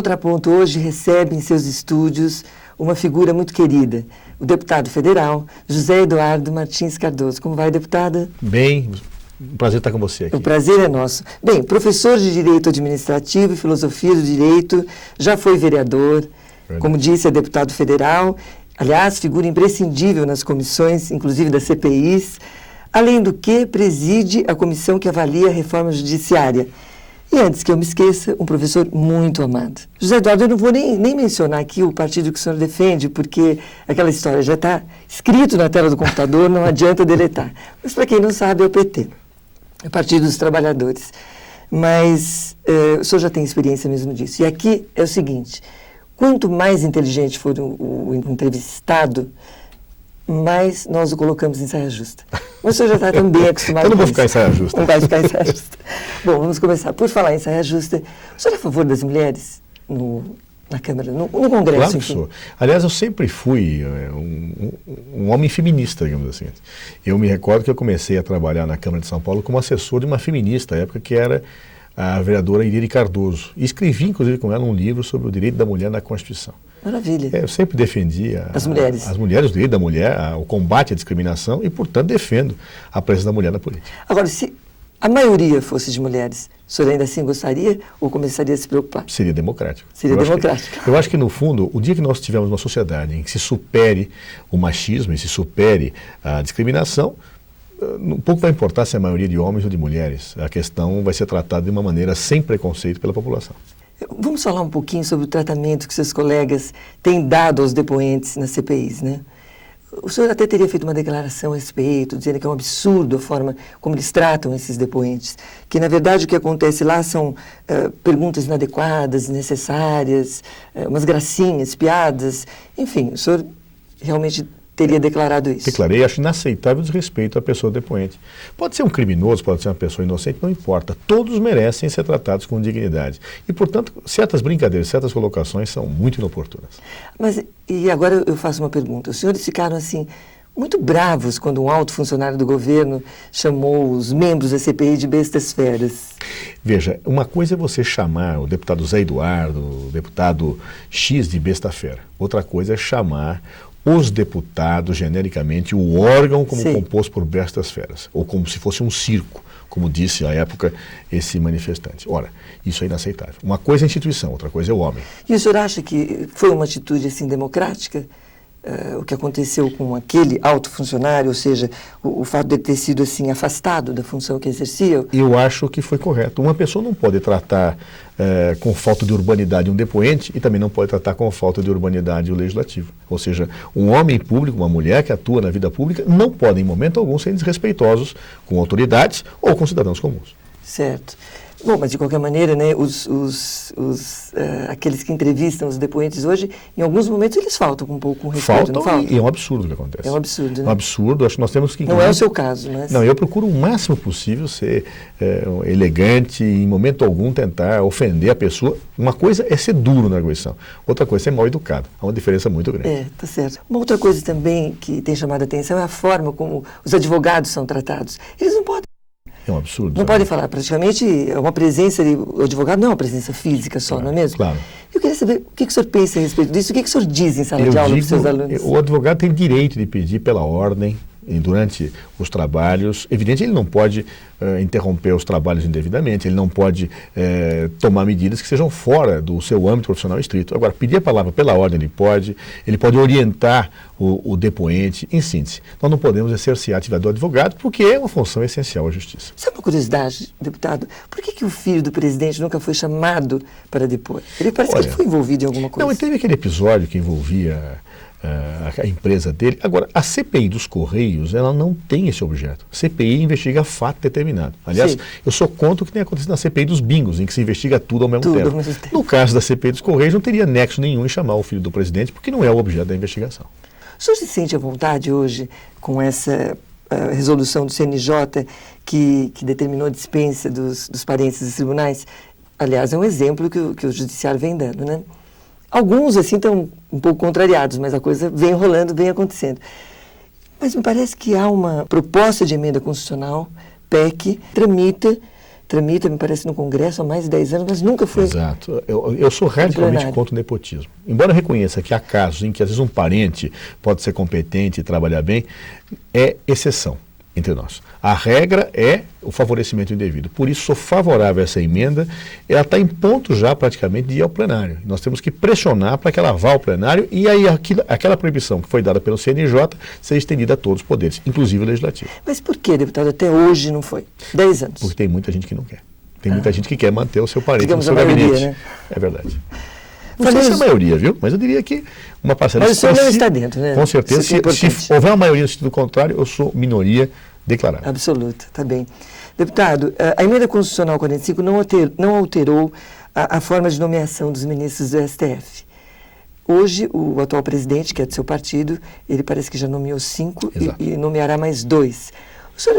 Contraponto hoje recebe em seus estúdios uma figura muito querida, o deputado federal José Eduardo Martins Cardoso. Como vai, deputada? Bem, um prazer estar com você aqui. O prazer é nosso. Bem, professor de Direito Administrativo e Filosofia do Direito, já foi vereador, como disse, é deputado federal, aliás, figura imprescindível nas comissões, inclusive das CPIs, além do que preside a comissão que avalia a reforma judiciária. E antes que eu me esqueça, um professor muito amado. José Eduardo, eu não vou nem mencionar aqui o partido que o senhor defende, porque aquela história já está escrito na tela do computador, não adianta deletar. Mas para quem não sabe, é o PT, é o Partido dos Trabalhadores. Mas o senhor já tem experiência mesmo disso. E aqui é o seguinte, quanto mais inteligente for o entrevistado, mais nós o colocamos em saia justa. Mas o senhor já está também acostumado com isso. Eu não vou isso. ficar em saia justa. Não vai ficar em saia justa. Bom, vamos começar. Por falar em saia justa, o senhor é a favor das mulheres na Câmara, no Congresso? Claro que enfim? sou. Aliás, eu sempre fui um homem feminista, digamos assim. Eu me recordo que eu comecei a trabalhar na Câmara de São Paulo como assessor de uma feminista, à época que era a vereadora Irene Cardoso. E escrevi, inclusive, com ela um livro sobre o direito da mulher na Constituição. Maravilha. Eu sempre defendi as mulheres, o direito da mulher, o combate à discriminação e, portanto, defendo a presença da mulher na política. Agora, se a maioria fosse de mulheres, o senhor ainda assim gostaria ou começaria a se preocupar? Seria democrático. Seria democrático. Eu acho que, no fundo, o dia que nós tivermos uma sociedade em que se supere o machismo e se supere a discriminação, pouco vai importar se é a maioria de homens ou de mulheres. A questão vai ser tratada de uma maneira sem preconceito pela população. Vamos falar um pouquinho sobre o tratamento que seus colegas têm dado aos depoentes nas CPIs, né? O senhor até teria feito uma declaração a respeito, dizendo que é um absurdo a forma como eles tratam esses depoentes, que na verdade o que acontece lá são perguntas inadequadas, desnecessárias, umas gracinhas, piadas, enfim, o senhor realmente teria declarado isso? Declarei, acho inaceitável o desrespeito à pessoa depoente. Pode ser um criminoso, pode ser uma pessoa inocente, não importa. Todos merecem ser tratados com dignidade. E, portanto, certas brincadeiras, certas colocações são muito inoportunas. Mas, e agora eu faço uma pergunta. Os senhores ficaram, assim, muito bravos quando um alto funcionário do governo chamou os membros da CPI de bestas feras. Veja, uma coisa é você chamar o deputado Zé Eduardo, o deputado X de besta fera. Outra coisa é chamar os deputados, genericamente, o órgão como composto por bestas feras, ou como se fosse um circo, como disse à época esse manifestante. Ora, isso é inaceitável. Uma coisa é a instituição, outra coisa é o homem. E o senhor acha que foi uma atitude assim democrática? O que aconteceu com aquele alto funcionário, ou seja, o fato de ter sido assim afastado da função que exercia? Eu acho que foi correto. Uma pessoa não pode tratar com falta de urbanidade um depoente e também não pode tratar com falta de urbanidade o legislativo. Ou seja, um homem público, uma mulher que atua na vida pública, não podem, em momento algum, ser desrespeitosos com autoridades ou com cidadãos comuns. Certo. Bom, mas de qualquer maneira, né, aqueles que entrevistam os depoentes hoje, em alguns momentos eles faltam um pouco com respeito, não faltam? E é um absurdo o que acontece. É um absurdo, né? É um absurdo, acho que nós temos que... Não é o seu caso, mas... Não, eu procuro o máximo possível ser elegante e em momento algum tentar ofender a pessoa. Uma coisa é ser duro na arguição, outra coisa é ser mal educado. Há uma diferença muito grande. É, tá certo. Uma outra coisa também que tem chamado a atenção é a forma como os advogados são tratados. Eles não podem... É um absurdo. Não pode falar, praticamente é uma presença de o advogado, não é uma presença física só, claro, não é mesmo? Claro. Eu queria saber o que o senhor pensa a respeito disso, o que o senhor diz em sala de aula para os seus alunos? O advogado tem direito de pedir pela ordem durante os trabalhos. Evidente, ele não pode interromper os trabalhos indevidamente, ele não pode tomar medidas que sejam fora do seu âmbito profissional estrito. Agora, pedir a palavra pela ordem ele pode orientar o depoente, em síntese. Nós não podemos cercear a atividade do advogado porque é uma função essencial à justiça. Sabe uma curiosidade, deputado? Por que o filho do presidente nunca foi chamado para depor? Ele parece que ele foi envolvido em alguma coisa. Não, e teve aquele episódio que envolvia a empresa dele. Agora, a CPI dos Correios, ela não tem esse objeto. A CPI investiga fato determinado. Aliás, eu sou contra o que tem acontecido na CPI dos bingos, em que se investiga tudo ao mesmo tempo. No caso da CPI dos Correios, não teria nexo nenhum em chamar o filho do presidente, porque não é o objeto da investigação. O senhor se sente à vontade hoje com essa resolução do CNJ que determinou a dispensa dos parentes dos tribunais? Aliás, é um exemplo que o judiciário vem dando, né? Alguns, assim, estão um pouco contrariados, mas a coisa vem rolando, vem acontecendo. Mas me parece que há uma proposta de emenda constitucional, PEC, tramita, tramita, me parece, no Congresso há mais de 10 anos, mas nunca foi... Exato. Eu sou radicalmente contra o nepotismo. Embora eu reconheça que há casos em que às vezes um parente pode ser competente e trabalhar bem, é exceção entre nós. A regra é o favorecimento indevido. Por isso sou favorável a essa emenda. Ela está em ponto já praticamente de ir ao plenário. Nós temos que pressionar para que ela vá ao plenário e aí aquela proibição que foi dada pelo CNJ seja estendida a todos os poderes, inclusive o legislativo. Mas por que, deputado, até hoje não foi? 10 anos. Porque tem muita gente que não quer. Tem muita gente que quer manter o seu parente Digamos no seu gabinete. Né? É verdade. Não sei se é a maioria, viu? Mas eu diria que uma parcela... Mas o senhor não está dentro, né? Com certeza. Se houver uma maioria no sentido contrário, eu sou minoria declarada. Absoluta, está bem. Deputado, a emenda constitucional 45 não alterou a forma de nomeação dos ministros do STF. Hoje, o atual presidente, que é do seu partido, ele parece que já nomeou 5 e nomeará mais 2.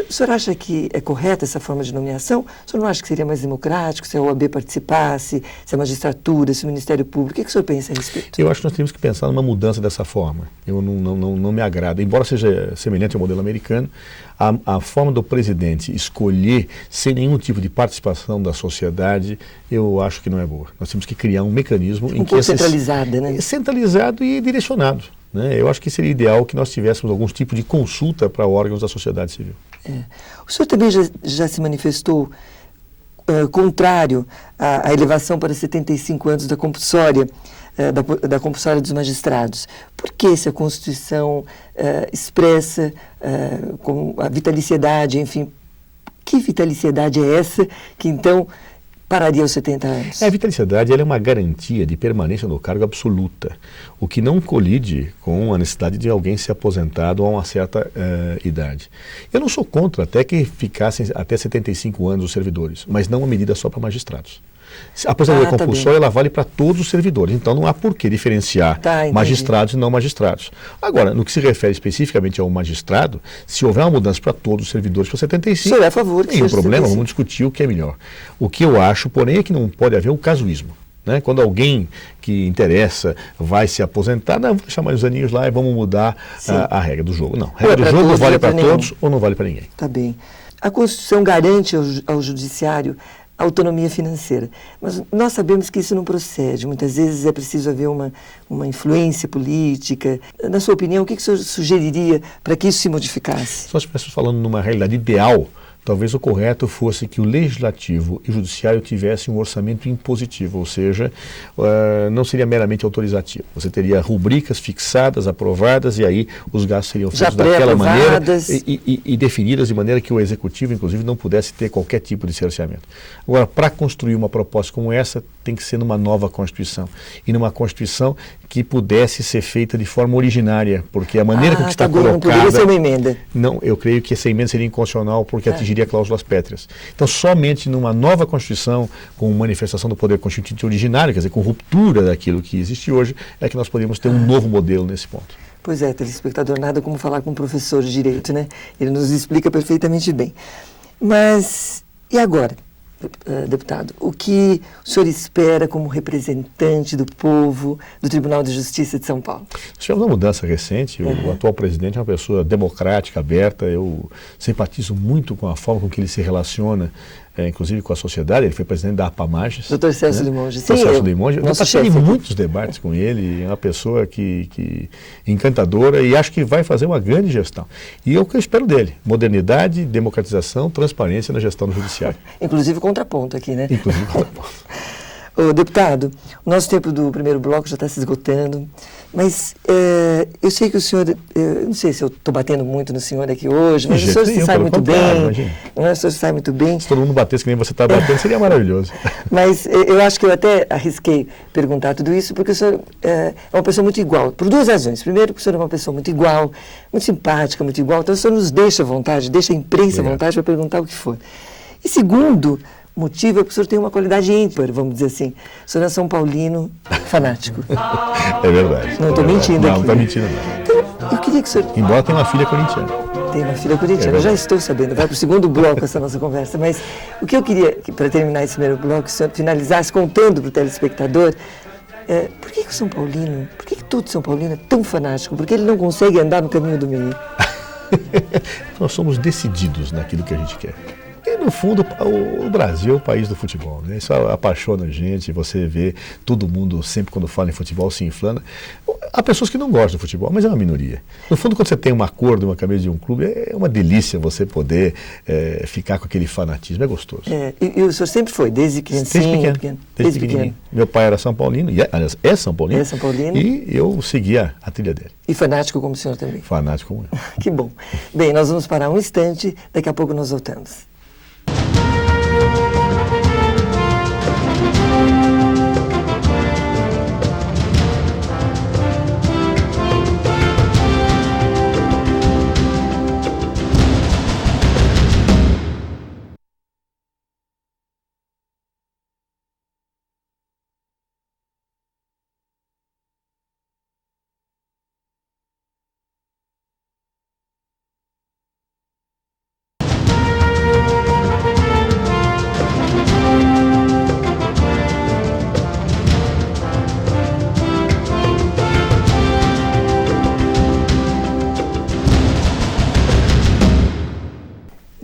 O senhor acha que é correta essa forma de nomeação? O senhor não acha que seria mais democrático se a OAB participasse, se a magistratura, se o Ministério Público? O que o senhor pensa a respeito? Eu acho que nós temos que pensar numa mudança dessa forma. Eu não me agrada. Embora seja semelhante ao modelo americano, a forma do presidente escolher sem nenhum tipo de participação da sociedade, eu acho que não é boa. Nós temos que criar um mecanismo em que... centralizada, né? Centralizado e direcionado. Eu acho que seria ideal que nós tivéssemos algum tipo de consulta para órgãos da sociedade civil. O senhor também já se manifestou contrário à elevação para 75 anos da compulsória, da compulsória dos magistrados. Por que se a Constituição expressa com a vitaliciedade, enfim, que vitaliciedade é essa que então pararia aos 70 anos? A vitaliciedade ela é uma garantia de permanência no cargo absoluta, o que não colide com a necessidade de alguém ser aposentado a uma certa idade. Eu não sou contra até que ficassem até 75 anos os servidores, mas não uma medida só para magistrados. A aposentadoria compulsória ela vale para todos os servidores, então não há por que diferenciar magistrados e não magistrados. Agora, no que se refere especificamente ao magistrado, se houver uma mudança para todos os servidores para 75, senhor é a favor que nenhum problema, vamos discutir o que é melhor. O que eu acho, porém, é que não pode haver o casuísmo. Quando alguém que interessa vai se aposentar, não, vou deixar mais uns aninhos lá e vamos mudar a regra do jogo. Não, a regra do jogo vale para todos ou não vale para ninguém. Está bem. A Constituição garante ao Judiciário autonomia financeira. Mas nós sabemos que isso não procede. Muitas vezes é preciso haver uma influência política. Na sua opinião, o que o senhor sugeriria para que isso se modificasse? Se nós estivéssemos falando numa realidade ideal, talvez o correto fosse que o Legislativo e o Judiciário tivessem um orçamento impositivo, ou seja, não seria meramente autorizativo. Você teria rubricas fixadas, aprovadas, e aí os gastos seriam feitos daquela maneira e definidas de maneira que o Executivo, inclusive, não pudesse ter qualquer tipo de cerceamento. Agora, para construir uma proposta como essa, tem que ser numa nova Constituição. E numa Constituição que pudesse ser feita de forma originária, porque a maneira com que está colocada... Não poderia ser uma emenda. Não, eu creio que essa emenda seria inconstitucional porque atingiria cláusulas pétreas. Então, somente numa nova Constituição, com manifestação do poder constituinte originário, quer dizer, com ruptura daquilo que existe hoje, é que nós poderíamos ter um novo modelo nesse ponto. Pois é, telespectador, nada como falar com um professor de direito, né? Ele nos explica perfeitamente bem. Mas, e agora? Deputado, o que o senhor espera como representante do povo do Tribunal de Justiça de São Paulo? Tivemos uma mudança recente, o atual presidente é uma pessoa democrática, aberta, eu simpatizo muito com a forma com que ele se relaciona, inclusive com a sociedade. Ele foi presidente da APAMAGES. Dr. Celso Limonge. Sim, Celso Limonge. Eu participei de muitos debates com ele, é uma pessoa encantadora e acho que vai fazer uma grande gestão. E é o que eu espero dele, modernidade, democratização, transparência na gestão do judiciário. Inclusive contraponto aqui, né? Inclusive contraponto. Deputado, o nosso tempo do primeiro bloco já está se esgotando, mas eu sei que o senhor, não sei se eu estou batendo muito no senhor aqui hoje, mas o senhor se sai muito bem, o senhor se sai muito bem. Se todo mundo batesse que nem você está batendo, seria maravilhoso. Mas eu acho que eu até arrisquei perguntar tudo isso, porque o senhor é uma pessoa muito igual, por duas razões. Primeiro, porque o senhor é uma pessoa muito igual, muito simpática, muito igual, então o senhor nos deixa à vontade, deixa a imprensa à vontade para perguntar o que for. E segundo motivo é que o senhor tem uma qualidade ímpar, vamos dizer assim. O senhor é São Paulino fanático. É verdade. Não estou mentindo aqui. Não está mentindo não. Então, eu queria que o senhor... Embora tenha uma filha corintiana. Tem uma filha corintiana, já estou sabendo. Vai para o segundo bloco essa nossa conversa. Mas o que eu queria, para terminar esse primeiro bloco, que o senhor finalizasse contando para o telespectador, por que o São Paulino, por que todo São Paulino é tão fanático? Por que ele não consegue andar no caminho do meio? Nós somos decididos naquilo que a gente quer. no fundo, o Brasil é o país do futebol, né? Isso apaixona a gente, você vê todo mundo, sempre quando fala em futebol, se inflando. Há pessoas que não gostam do futebol, mas é uma minoria. No fundo, quando você tem uma cor de uma camisa de um clube, é uma delícia você poder ficar com aquele fanatismo, é gostoso. E o senhor sempre foi, desde criancinha? Desde pequenininho. Meu pai era São Paulino, aliás, é São Paulino. É São Paulino. E eu seguia a trilha dele. E fanático como o senhor também? Fanático como eu. Que bom. Bem, nós vamos parar um instante, daqui a pouco nós voltamos.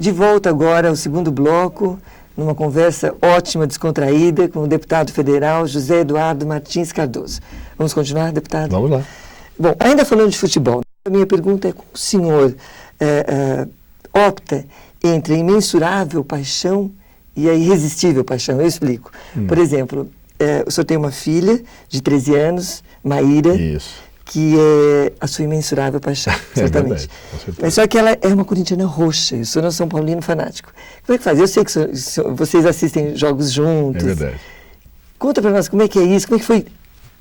De volta agora ao segundo bloco, numa conversa ótima, descontraída, com o deputado federal José Eduardo Martins Cardoso. Vamos continuar, deputado? Vamos lá. Bom, ainda falando de futebol, a minha pergunta é como o senhor opta entre a imensurável paixão e a irresistível paixão? Eu explico. Por exemplo, o senhor tem uma filha de 13 anos, Maíra. Isso. Que é a sua imensurável paixão, certamente. Mas só que ela é uma corintiana roxa, e o senhor é um São Paulino fanático. Como é que faz? Eu sei que vocês assistem jogos juntos. É verdade. Conta para nós como é que é isso, como é que foi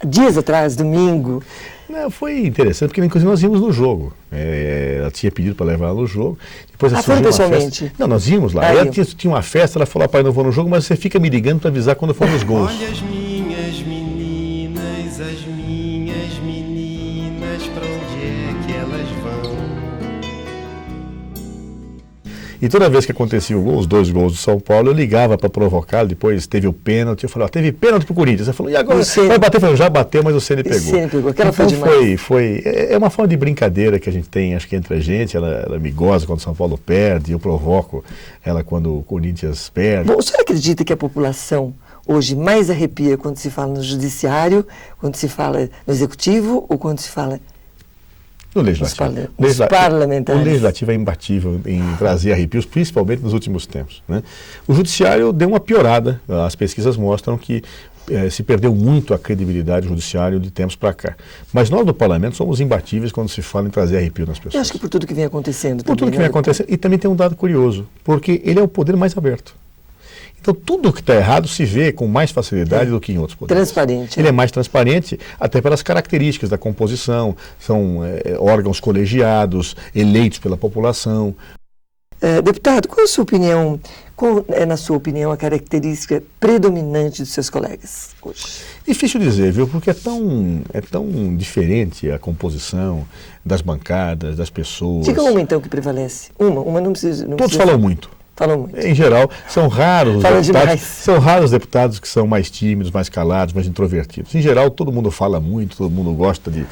dias atrás, domingo. Não, foi interessante, porque inclusive nós íamos no jogo. Ela tinha pedido para levar ela no jogo. Depois foram pessoalmente? Não, nós íamos lá. Ela tinha uma festa, ela falou, pai, não vou no jogo, mas você fica me ligando para avisar quando for nos gols. Olha as minhas meninas, as minhas meninas, pra onde é que elas vão? E toda vez que acontecia o gol, os 2 gols do São Paulo, eu ligava para provocá-lo, depois teve o pênalti, eu falei, teve pênalti pro Corinthians. Ele falou, e agora? Vai bater? Eu falei, já bateu, mas o Ceni pegou. Ceni pegou. Aquela então foi é uma forma de brincadeira que a gente tem, acho que entre a gente, ela me goza quando o São Paulo perde, eu provoco ela quando o Corinthians perde. Bom, o senhor acredita que a população hoje mais arrepia quando se fala no judiciário, quando se fala no executivo ou quando se fala no legislativo? Os parlamentares. O legislativo é imbatível em trazer arrepios, principalmente nos últimos tempos, né? O judiciário deu uma piorada, as pesquisas mostram que se perdeu muito a credibilidade do judiciário de tempos para cá. Mas nós do parlamento somos imbatíveis quando se fala em trazer arrepio nas pessoas. Eu acho que por tudo que vem acontecendo. Por tudo que vem acontecendo. E também tem um dado curioso, porque ele é o poder mais aberto. Então, tudo que está errado se vê com mais facilidade do que em outros poderes. Transparente. Ele é mais transparente, até pelas características da composição, são órgãos colegiados, eleitos pela população. Deputado, qual é, na sua opinião, a característica predominante dos seus colegas hoje? Difícil dizer, viu? Porque é tão diferente a composição das bancadas, das pessoas. Diga uma, então, que prevalece. Uma não precisa... Todos falam muito. Falam muito. Em geral, são raros os deputados que são mais tímidos, mais calados, mais introvertidos. Em geral, todo mundo fala muito, todo mundo gosta de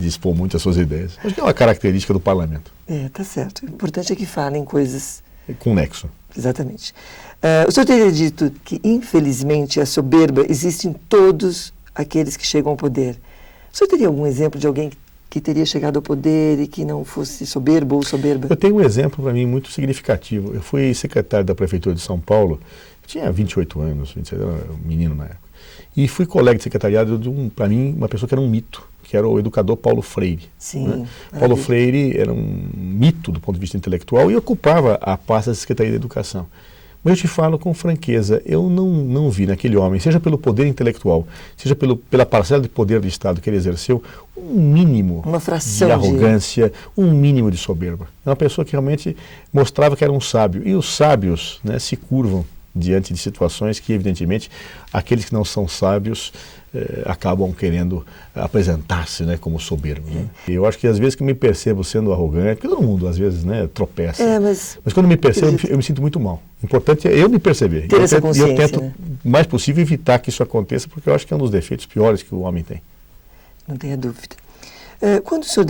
expor muito as suas ideias. Acho que é uma característica do parlamento. Tá certo. O importante é que falem coisas... Com nexo. Exatamente. O senhor teria dito que, infelizmente, a soberba existe em todos aqueles que chegam ao poder. O senhor teria algum exemplo de alguém que teria chegado ao poder e que não fosse soberbo ou soberba? Eu tenho um exemplo para mim muito significativo. Eu fui secretário da Prefeitura de São Paulo, tinha 28 anos, 27, era um menino na época, e fui colega de secretariado de para mim, uma pessoa que era um mito, que era o educador Paulo Freire. Sim. Né? Paulo Freire era um mito do ponto de vista intelectual e ocupava a pasta da Secretaria da Educação. Mas eu te falo com franqueza, eu não vi naquele homem, seja pelo poder intelectual, seja pela parcela de poder do Estado que ele exerceu, um mínimo de arrogância, um mínimo de soberba. É uma pessoa que realmente mostrava que era um sábio. E os sábios, né, se curvam diante de situações que, evidentemente, aqueles que não são sábios acabam querendo apresentar-se, né, como soberbo. Né? E eu acho que às vezes que me percebo sendo arrogante, porque todo mundo às vezes, né, tropeça. Mas quando me percebo, eu me sinto muito mal. O importante é eu me perceber. Ter essa consciência, eu tento, né? o mais possível, evitar que isso aconteça, porque eu acho que é um dos defeitos piores que o homem tem. Não tenha dúvida. Quando o senhor